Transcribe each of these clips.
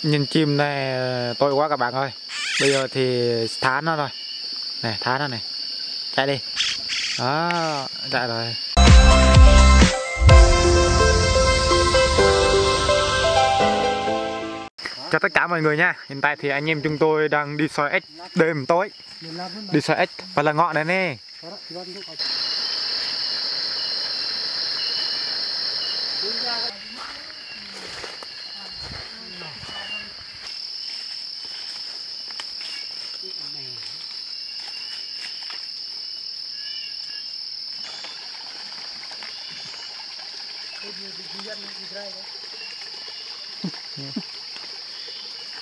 Nhìn chim này tội quá các bạn ơi. Bây giờ thì thả nó rồi. Này, thả nó này. Chạy đi. Đó, chạy rồi. Chào tất cả mọi người nha. Hiện tại thì anh em chúng tôi đang đi soi ếch đêm tối. Đi soi ếch và là ngọ này nè.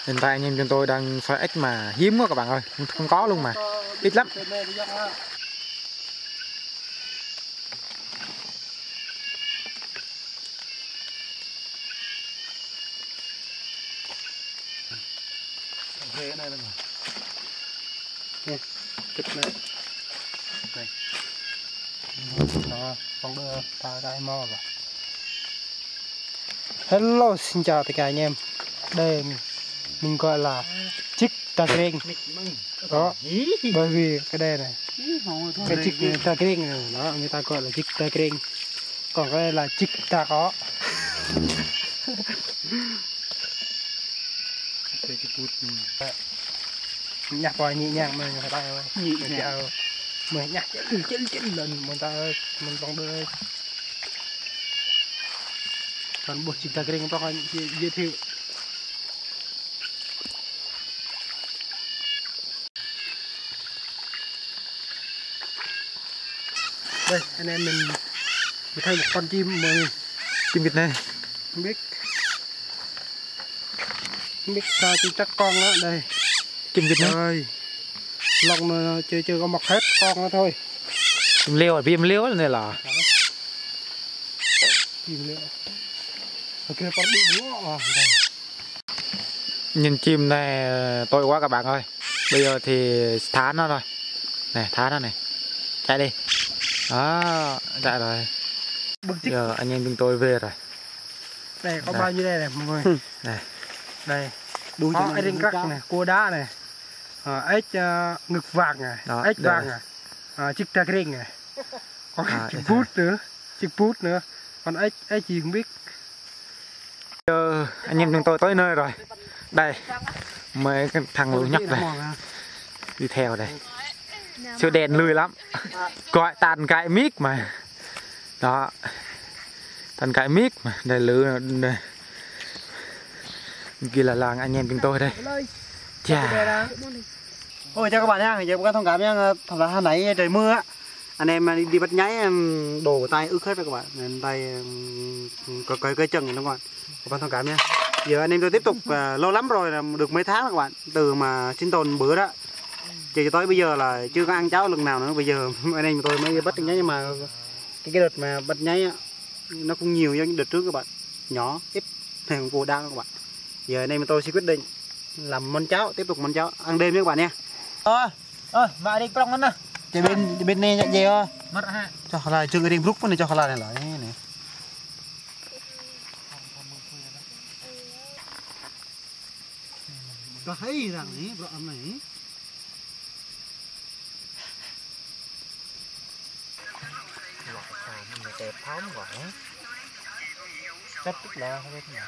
Hiện tại anh em chúng tôi đang soi ếch mà hiếm quá các bạn ơi, không có luôn mà, ít lắm. Cái này luôn nè, kịch này, đây, đó, con đưa ta cái mò vào. Hello, xin chào tất cả anh em. Đây mình gọi là chiếc tà kênh đó, bởi vì cái đây này, cái chiếc tà kênh này đó người ta gọi là chiếc tà kênh, còn cái đây là chiếc tà có. Nhạc vào nhẹ nhàng mà người ta nhẹ nhàng mà nhạc chân lần người ta mình còn đưa còn buộc chiếc tà kênh không còn giới thiệu. Đây anh em mình thấy một con chim mà Chim vịt này không biết sao chim chắc con đó. Đây chim vịt này ơi, lông nó chưa có mọc hết con đó thôi. chim leo à, viêm leo này là chim leo ở kia con bị búa đây. Nhìn chim này tội quá các bạn ơi. Bây giờ thì thả nó rồi. Này, thả nó này. Chạy đi. Đó, chạy rồi. Giờ anh em chúng tôi về rồi. Đây có bao nhiêu đây này mọi người. Đây đuôi có ếch rinh cắt này, cua đá này, ếch ngực vàng này, đó, ếch vàng này, chiếc tà kênh này, có chiếc bút nữa, còn ếch gì không biết. Giờ anh em chúng tôi tới nơi rồi. Đây mấy cái thằng lũ nhóc này đi theo đây. Chưa đèn lười lắm. Gọi tàn cãi mic mà. Đó. Tàn cãi mic mà. Đây lửa đây. Kia là làng anh em chúng tôi đây. Chà. Ôi chào các bạn nha, giờ các thông cảm nha. Thật ra hôm nãy trời mưa á, anh em đi bắt nháy đổ tay ướt hết rồi các bạn, tay có cái chân này các bạn. Các bạn thông cảm nha. Giờ anh em tôi tiếp tục lâu lắm rồi, được mấy tháng rồi các bạn, từ mà sinh tồn bữa đó cho tới bây giờ là chưa có ăn cháo lần nào nữa. Bây giờ anh em tôi mới bắt nháy, nhưng mà cái đợt mà bắt nháy á, nó cũng nhiều như đợt trước các bạn, nhỏ ít thằng cua đau các bạn. Giờ anh em tôi sẽ quyết định làm món cháo, tiếp tục món cháo ăn đêm với các bạn nha. Vài đi trong nó nè, bên này nhận gì thôi mất ha, cho lại chưa cái đêm rút này, cho lại này lại này. Có thấy rằng này bro này đẹp phóng quả chắc tức là không biết thế nào.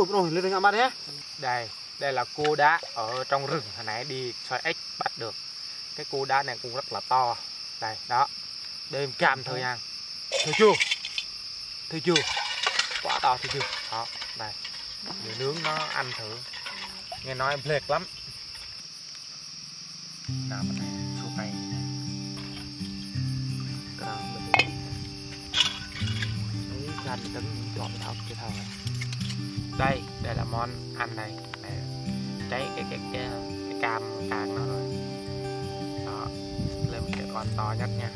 Rồi lên ngắm bắt nhé. Đây là cua đá ở trong rừng, hồi nãy đi soi ếch bắt được. Cái cua đá này cũng rất là to. Đây, đó. Đêm cam thời gian. Thấy chưa? Quá to thấy chưa? Đó, đây. Để nướng nó ăn thử. Nghe nói em phết lắm. Nào bên này, số cây. Cái đó bên đây. Đấy, canh tấn chọn thọc cái thằng này. Đây là món ăn này. Cháy cái cam càng nó rồi. Đó, lên một cái con to nhất nha.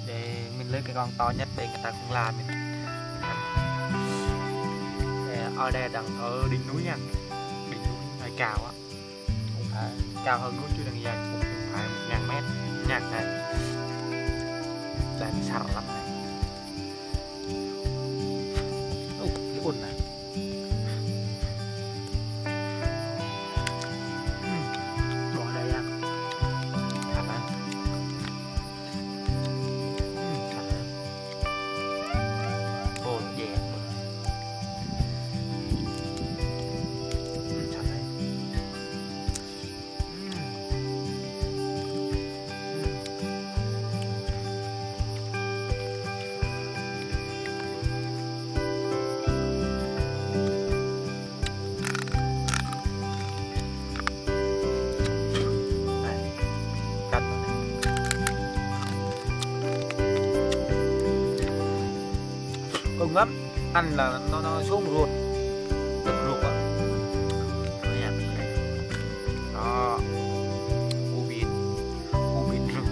Để mình lấy cái con to nhất để người ta cũng làm mình ăn. Ở đây đang ở đỉnh núi nha, đỉnh núi hơi cao á, cũng phải cao hơn núi chứ đằng dài, cũng phải 1000 mét nha. Đây xa lắm này. sướng lắm, ăn là nó xuống ruột, đứt ruột á. Đó, u bít rừng.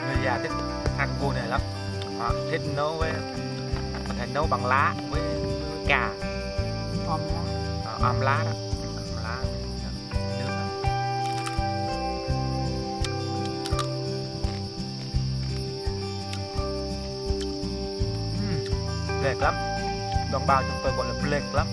Người già thích ăn cua này lắm, họ thích nấu với có thể nấu bằng lá với cà, om lá đó, lá nước đó. Lệch lắm, đồng bào chúng tôi gọi là lệch lắm.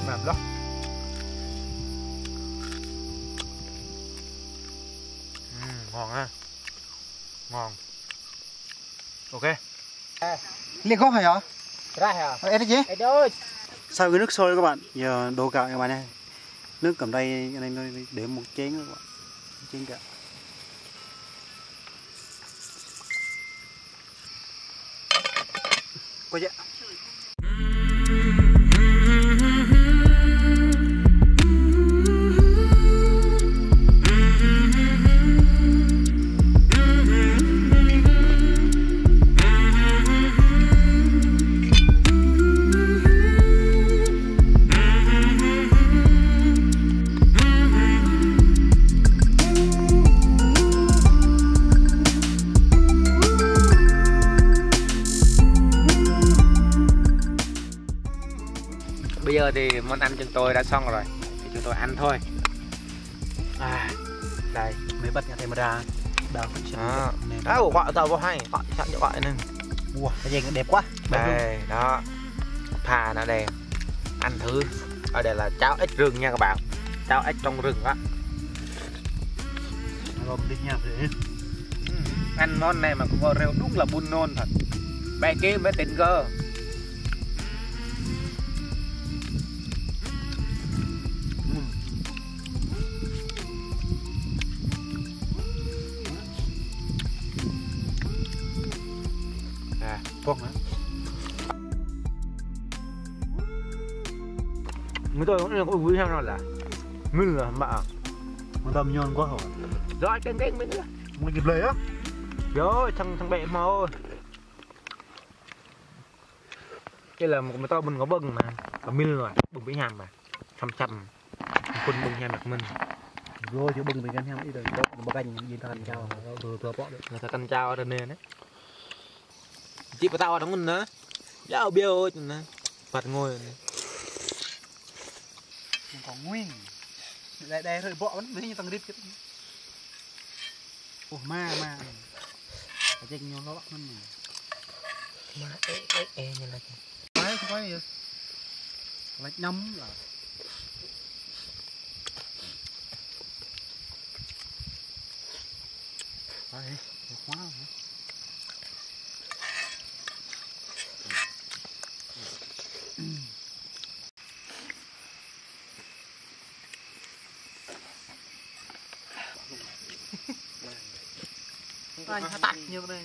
Mềm lắm. Ngon ha, ngon. Ok. Liên có phải hả? Ra hả? Ê đấy chứ? Ê đôi. Sau cái nước sôi các bạn, giờ đổ gạo các bạn này. Nước cầm đây anh em để một chén các bạn. Chén gạo. Coi chứ. Bây giờ thì món ăn chúng tôi đã xong rồi, thì chúng tôi ăn thôi. Đây Mấy bật nhà thầy mà ra. Đó, gọi tao có hay, gọi sẵn cho gọi nên. Wow, cái gì đẹp quá. Đây, đó. Thà nó đẹp. Ăn thử. Ở đây là cháo ếch rừng nha các bạn. Cháo ếch trong rừng á. Gồm đi nha. Ăn món này mà cũng có rêu đúng là buồn nôn thật. Bé kia mới tình cơ. Con hả? Người tôi cũng có vui sao là mưa mà Con tôm nhon quá hả? rồi cái mình nữa. Muốn kịp lời á? Rồi thằng bẹ màu. Cái là một to mình có bưng mà có mil rồi bưng với nhằm mà chăm quân bưng nhằm được mình Rồi chứ bưng với gan heo ít rồi bọc canh gì ta canh chao thừa bọ được người ta canh chao ở đây đấy chị của tao ở đóng mình nữa giáo biêu nè phạt ngồi còn nguyên đây hơi bọ vẫn mấy như tăng rít chứ ủa ma cái chênh nhau nó bắt mình mà ê như là phải không phải là nhắm là phải khóa hả? Anh tắt như đây